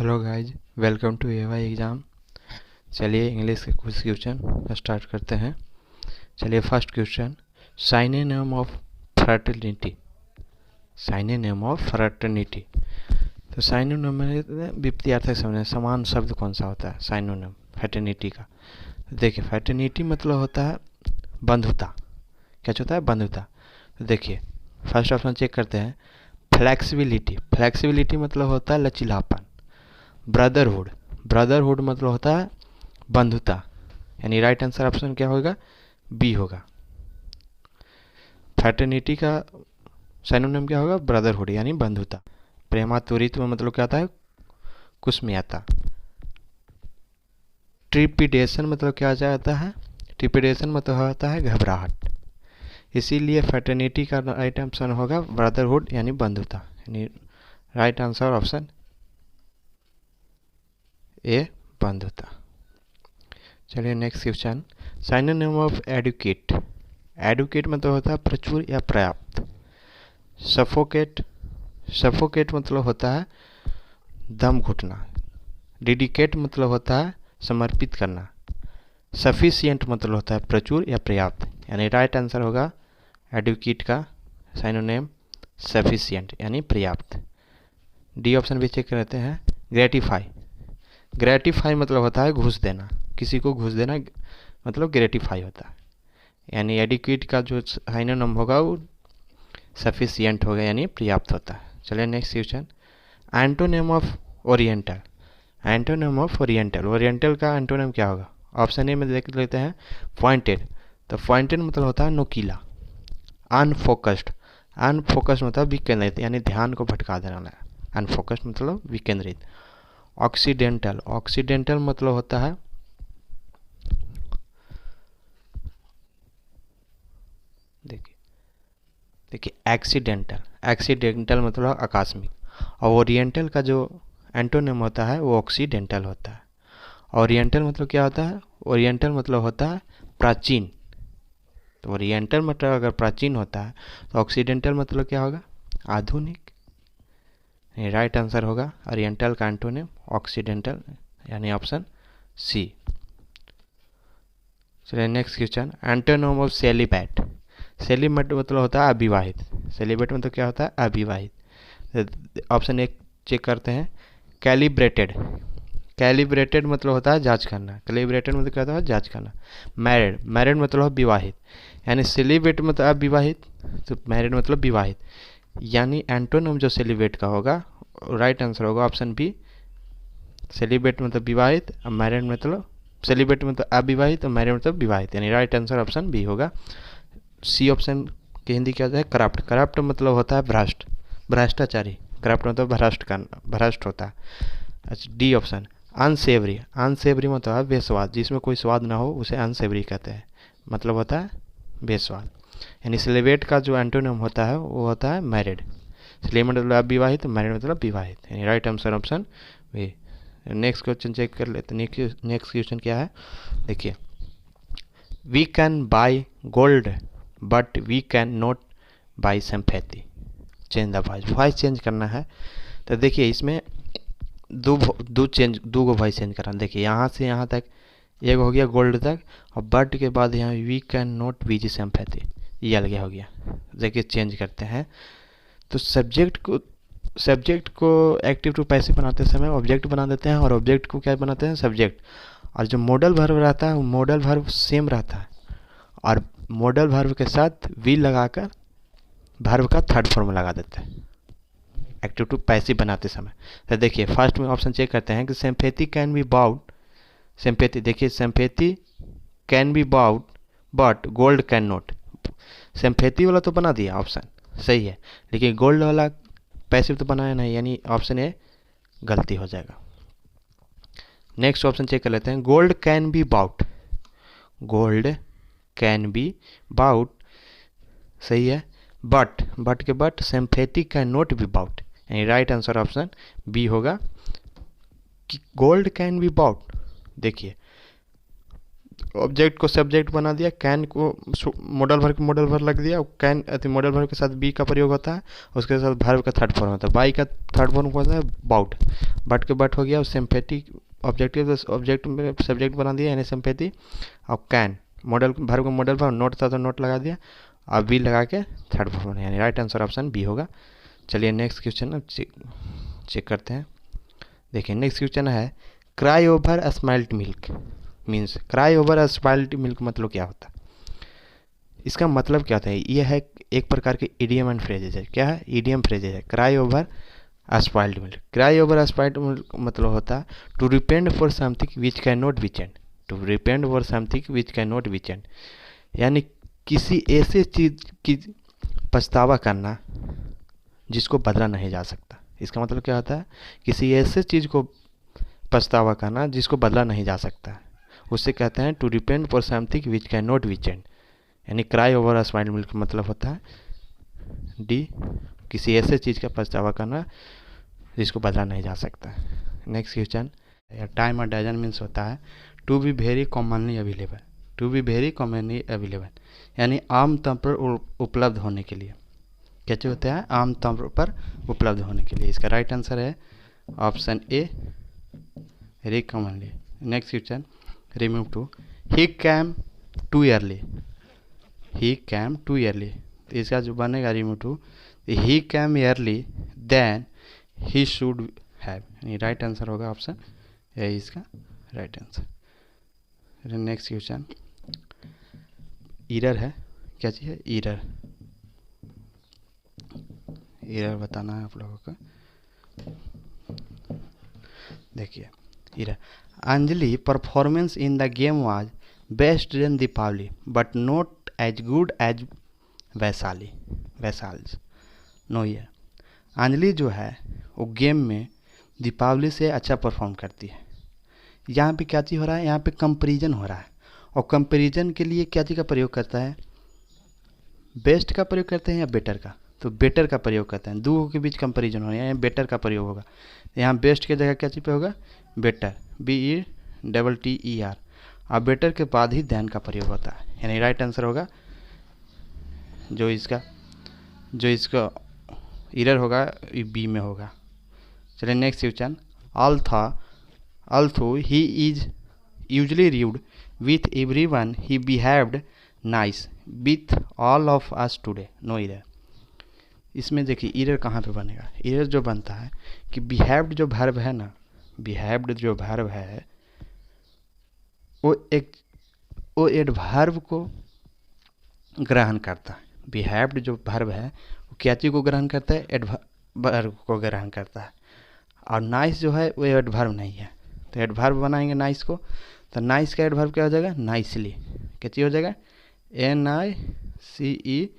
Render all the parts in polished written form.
Hello guys, welcome to AY exam. चलिए English के कुछ क्वेश्चन स्टार्ट करते हैं। चलिए first question, synonym of fraternity. Synonym of fraternity, तो साइनोनिम में विपरीतार्थक समझे समान शब्द कौन सा होता है साइनोनिम फ्रेटर्निटी का। देखिए फ्रेटर्निटी मतलब होता है बंधुता। क्या होता है? बंधुता। तो देखिए फर्स्ट ऑप्शन चेक करते हैं, फ्लेक्सिबिलिटी। फ्लेक्सिबिलिटी मतलब होता है लचीलापन। ब्रदरहुड, ब्रदरहुड मतलब होता है बंधुता, यानी राइट आंसर ऑप्शन क्या होगा? बी होगा। फ्रेटर्निटी का सिनोनिम क्या होगा? ब्रदरहुड यानी बंधुता। प्रेमातुरित्व मतलब क्या होता है? कुसुमियता। ट्रिपिडेशन मतलब क्या जाता है? ट्रिपिडेशन मतलब होता है घबराहट। इसीलिए फ्रेटर्निटी का राइट आंसर होगा ब्रदरहुड यानी बंधुता, यानी राइट आंसर ऑप्शन ए बंधुता। चलिए next question, synonym of educate. Educate मतलब होता है प्रचुर या पर्याप्त। सफोकेट, सफोकेट मतलब होता है दम घुटना। डेडिकेट मतलब होता है समर्पित करना। सफिशिएंट मतलब होता है प्रचुर या पर्याप्त, यानी राइट आंसर होगा एडुकेट का सिनोनिम सफिशिएंट यानी पर्याप्त। डी ऑप्शन भी चेक करते हैं। ग्रेटिफाई, ग्रेटिफाई मतलब होता है घूस देना, किसी को घूस देना मतलब ग्रेटिफाई होता है, यानी एडिक्वेट का जो सिनोनिम होगा वो सफिशिएंट होगा यानी पर्याप्त होता है। चलिए next question, antonym of oriental. Antonym of oriental, oriental का एंटोनिम क्या होगा? ऑप्शन ए में देख लेते हैं, पॉइंटेड। तो पॉइंटेड मतलब होता है नुकीला। अनफोकस्ड, अनफोकस्ड मतलब विकेंद्रित यानी ध्यान को भटका देना। अनफोकस्ड मतलब विकेंद्रित। ऑक्सीडेंटल, ऑक्सीडेंटल मतलब होता है देखिए एक्सीडेंटल, एक्सीडेंटल मतलब आकस्मिक। और ओरिएंटल का जो एंटोनिम होता है वो ऑक्सीडेंटल होता है। ओरिएंटल मतलब क्या होता है? ओरिएंटल मतलब होता है प्राचीन। तो ओरिएंटल मतलब अगर प्राचीन होता है तो ऑक्सीडेंटल मतलब क्या होगा? आधुनिक। राइट आंसर होगा ओरिएंटल का एंटोनिम ऑक्सीडेंटल यानी ऑप्शन सी। चलिए next question, antonym of celibate. Celibate मतलब होता है अविवाहित। सेलिबेट मतलब क्या होता है? अविवाहित। ऑप्शन एक चेक करते हैं, कैलिब्रेटेड। कैलिब्रेटेड मतलब होता है जांच करना। कैलिब्रेटेड मतलब क्या होता है? जांच करना। मैरिड, मैरिड मतलब विवाहित, यानी सेलिब्रेट मतलब अविवाहित, तो मैरिड मतलब विवाहित, यानी एंटोनिम जो सेलिब्रेट का होगा राइट आंसर होगा ऑप्शन बी। सेलिब्रेट मतलब विवाहित और मैरिड मतलब, सेलिब्रेट मतलब अविवाहित और मैरिड मतलब विवाहित, यानी राइट आंसर ऑप्शन बी होगा। सी ऑप्शन के हिंदी क्या होता है? करप्ट। करप्ट मतलब होता है भ्रष्ट, भ्रष्टाचारी। करप्ट मतलब भ्रष्ट करना, भ्रष्ट होता है। अच्छा डी ऑप्शन, अनसेवरी। अनसेवरी मतलब है बेस्वाद, जिसमें कोई स्वाद ना हो उसे अनसेवरी कहते हैं, मतलब होता है बेस्वाद। यानी सेलिब्रेट का जो एंटोनिम होता है वो होता है मैरिड। सेलिब्रेट मतलब अविवाहित, मैरिड मतलब विवाहित, यानी right answer option B. Next question check कर लेते हैं। नेक्स्ट क्वेश्चन क्या है? देखिए, we can buy gold but we can not buy sympathy. Change the voice, voice change करना है। तो देखिए इसमें दो गो वॉइस चेंज करना। देखिए यहाँ से यहाँ तक एक हो गया गोल्ड तक, और बट के बाद यहाँ we can not buy sympathy, ये अलग हो गया। देखिए चेंज करते हैं, तो सब्जेक्ट को एक्टिव टू पैसिव बनाते समय ऑब्जेक्ट बना देते हैं, और ऑब्जेक्ट को क्या बनाते हैं? सब्जेक्ट। और जो मॉडल वर्ब रहता है वो मॉडल वर्ब सेम रहता है, और मॉडल वर्ब के साथ वी लगाकर वर्ब का थर्ड फॉर्म लगा देते हैं एक्टिव टू पैसिव बनाते समय। तो देखिए फर्स्ट में ऑप्शन चेक करते हैं कि sympathy can be bowed. Sympathy, देखिए sympathy can be bowed but gold can not. Sympathy वाला तो बना दिया ऑप्शन सही है, लेकिन गोल्ड वाला पैसिव तो बनाया नहीं, यानी ऑप्शन ए गलती हो जाएगा। नेक्स्ट ऑप्शन चेक कर लेते हैं, gold can be bought. Gold can be bought सही है, बट के but sympathy can not be bought, यानी राइट आंसर ऑप्शन बी होगा कि गोल्ड कैन बी बाउट। देखिए ऑब्जेक्ट को सब्जेक्ट बना दिया, कैन को मॉडल वर्ब लग दिया, कैन मॉडल वर्ब के साथ बी का प्रयोग होता है, उसके साथ वर्ब का थर्ड फॉर्म होता है, बाई का थर्ड फॉर्म होता है बाउट, बट के बट हो गया, सिंपैथी ऑब्जेक्टिव ऑब्जेक्ट में सब्जेक्ट बना दिया यानी सिंपैथी, और कैन मॉडल वर्ब का मॉडल वर्ब, नोट था तो नोट लगा दिया, और बी लगा के थर्ड फॉर्म यानी राइट आंसर ऑप्शन बी होगा। चलिए नेक्स्ट क्वेश्चन चेक करते हैं। देखिए नेक्स्ट क्वेश्चन है cry over smiled milk means, cry over spilled milk मतलब क्या होता है, इसका मतलब क्या होता है, ये है एक प्रकार के इडियम एंड फ्रेजेज है। क्या है, इडियम फ्रेजेज है। Cry over spilled milk, cry over spilled milk मतलब होता है to repent for something which can not be change, to repent for something which can not be change, यानी किसी ऐसे चीज़ की पछतावा करना जिसको बदला नहीं जा सकता। इसका मतलब क्या होता है, किसी ऐसे चीज़ को पछतावा करना जिसको बदला नहीं जा सकता, उससे कहते हैं to repent for something which can not be change, यानी क्राई ओवर स्पाइल्ड मिल्क का मतलब होता है डी, किसी ऐसे चीज़ का पछतावा करना जिसको बदला नहीं जा सकता। नेक्स्ट क्वेश्चन, टाइम और डजन मीन्स होता है to be very commonly available, to be very commonly available यानी आम तौर पर उपलब्ध होने के लिए। कैसे होते हैं, आम तौर पर उपलब्ध होने के लिए। इसका राइट आंसर है option A, very commonly. Next question, remove too, he came too early, he came too early, तो इसका जो बनेगा remove too, he came early then he should have, यानी राइट आंसर होगा ऑप्शन ए, इसका right answer. Next question, error है, क्या चीज़ है, ईरर, ईरर बताना है आप लोगों को। देखिए error, Anjali performance in the game was best than Deepawali but not as good as Vaishali, Vaishali's, no error. Anjali जो है वो गेम में दीपावली से अच्छा परफॉर्म करती है। यहाँ पे क्या चीज़ हो रहा है, यहाँ पे कंपैरिजन हो रहा है, और कंपैरिजन के लिए क्या चीज़ का प्रयोग करता है, बेस्ट का प्रयोग करते हैं या बेटर का, तो बेटर का प्रयोग करते हैं। दो के बीच कंपैरिजन हो रहा है, यहाँ बेटर का प्रयोग होगा। यहाँ बेस्ट के जगह क्या चीज़ पे होगा, बेटर, BETTER, और बेटर के बाद ही देन का प्रयोग होता है, यानी राइट आंसर होगा जो इसका एरर होगा बी में होगा। चलिए next question, although he is usually rude with everyone he behaved nice with all of us today, no error। इसमें देखिए एरर कहाँ पे बनेगा, एरर जो बनता है कि बिहेव्ड जो वर्ब है ना, बिहेव्ड जो वर्ब है वो एडवर्ब को ग्रहण करता है। बिहेव्ड जो वर्ब है वो क्या चीज़ को ग्रहण करता है, एडवर्ब को ग्रहण करता है, और नाइस जो है वो एडवर्ब नहीं है, तो एडवर्ब बनाएंगे नाइस को, तो नाइस का एडवर्ब क्या हो जाएगा, नाइसली, क्या चीज़ हो जाएगा, NICELY,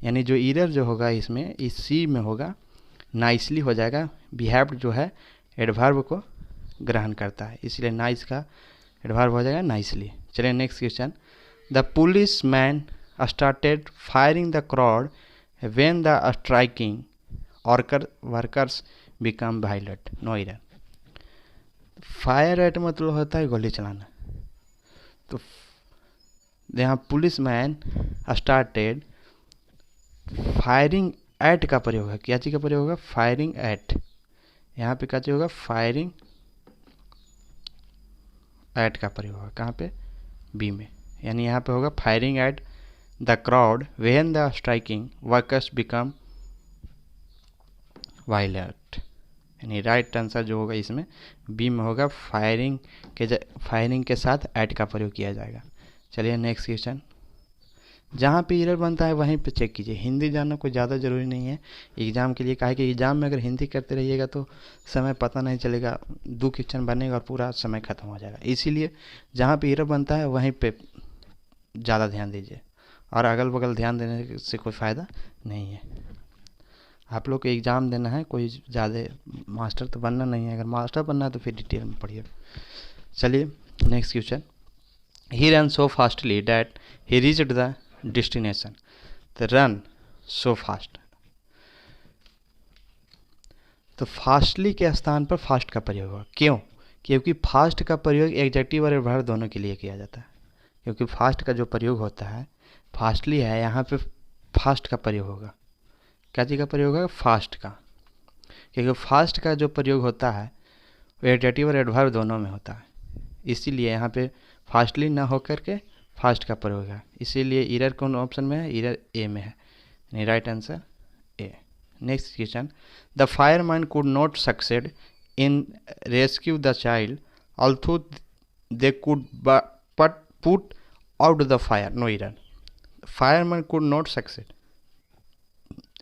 यानी जो एरर जो होगा इसमें इस सी में होगा, नाइसली हो जाएगा। बिहेव्ड जो है एडवर्ब को ग्रहण करता है, इसलिए नाइस का एडवर्ब हो जाएगा नाइसली। चलिए next question, the policeman started firing the crowd when the striking workers become violent, no error. Fire at मतलब होता है गोली चलाना, तो यहाँ policeman started, firing at का प्रयोग है, क्या चीज़ का प्रयोग होगा, फायरिंग एट, यहाँ पे क्या चीज़ होगा, फायरिंग एट का प्रयोग होगा, कहाँ पे, बी में, यानी यहाँ पे होगा firing at the crowd when the striking workers become violent, यानी राइट आंसर जो होगा इसमें बी में होगा, फायरिंग के साथ एट का प्रयोग किया जाएगा। चलिए नेक्स्ट क्वेश्चन, जहाँ पे एरर बनता है वहीं पे चेक कीजिए, हिंदी जानना कोई ज़्यादा ज़रूरी नहीं है एग्ज़ाम के लिए, काहे कि एग्ज़ाम में अगर हिंदी करते रहिएगा तो समय पता नहीं चलेगा, 2 क्वेश्चन बनेगा और पूरा समय खत्म हो जाएगा, इसीलिए जहाँ पे एरर बनता है वहीं पे ज़्यादा ध्यान दीजिए, और अगल बगल ध्यान देने से कोई फ़ायदा नहीं है। आप लोग को एग्ज़ाम देना है, कोई ज़्यादा मास्टर तो बनना नहीं है, अगर मास्टर बनना है तो फिर डिटेल में पढ़िए। चलिए next question, he run so fastly that he reached the destination, the run so fast, तो फास्टली के स्थान पर फास्ट का प्रयोग होगा, क्यों, क्योंकि फास्ट का प्रयोग एडजेक्टिव और एडवर्ब दोनों के लिए किया जाता है। क्योंकि फास्ट का जो प्रयोग होता है, फास्टली है, यहाँ पे फास्ट का प्रयोग होगा। क्या चीज़ का प्रयोग होगा? फास्ट का। क्योंकि फास्ट का जो प्रयोग होता है वो एडजेक्टिव और एडवर्ब दोनों में होता है, इसीलिए यहाँ पे फास्टली ना होकर के फास्ट का प्रयोग है। इसीलिए इरर कौन ऑप्शन में है? इरर ए में है, यानी right answer A. Next question, the fireman could not succeed in rescue the child although they could but put out the fire. No error. Fireman could not succeed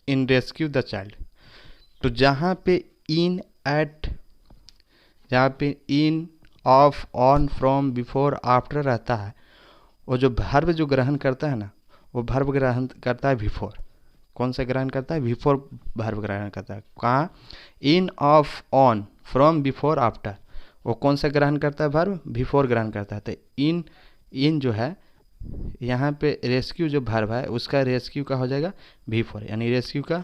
in rescue the child. तो जहाँ पे इन at, जहाँ पे in, of, on, from, before, after रहता है, वो जो verb जो ग्रहण करता है ना, वो भर्व ग्रहण करता है बिफोर। कौन सा ग्रहण करता है? बिफोर भर्व ग्रहण करता है। कहाँ? In, of, on, from, before, after. वो कौन सा ग्रहण करता है? भर्व बिफोर ग्रहण करता है। तो इन जो है यहाँ पे रेस्क्यू जो भर्व है उसका रेस्क्यू का हो जाएगा बिफोर, यानी रेस्क्यू का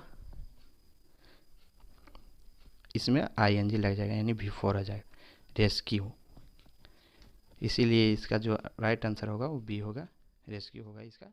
इसमें आईएनजी लग जाएगा, यानी बिफोर हो जाएगा रेस्क्यू। इसीलिए इसका जो राइट आंसर होगा वो बी होगा, रेस्क्यू होगा इसका।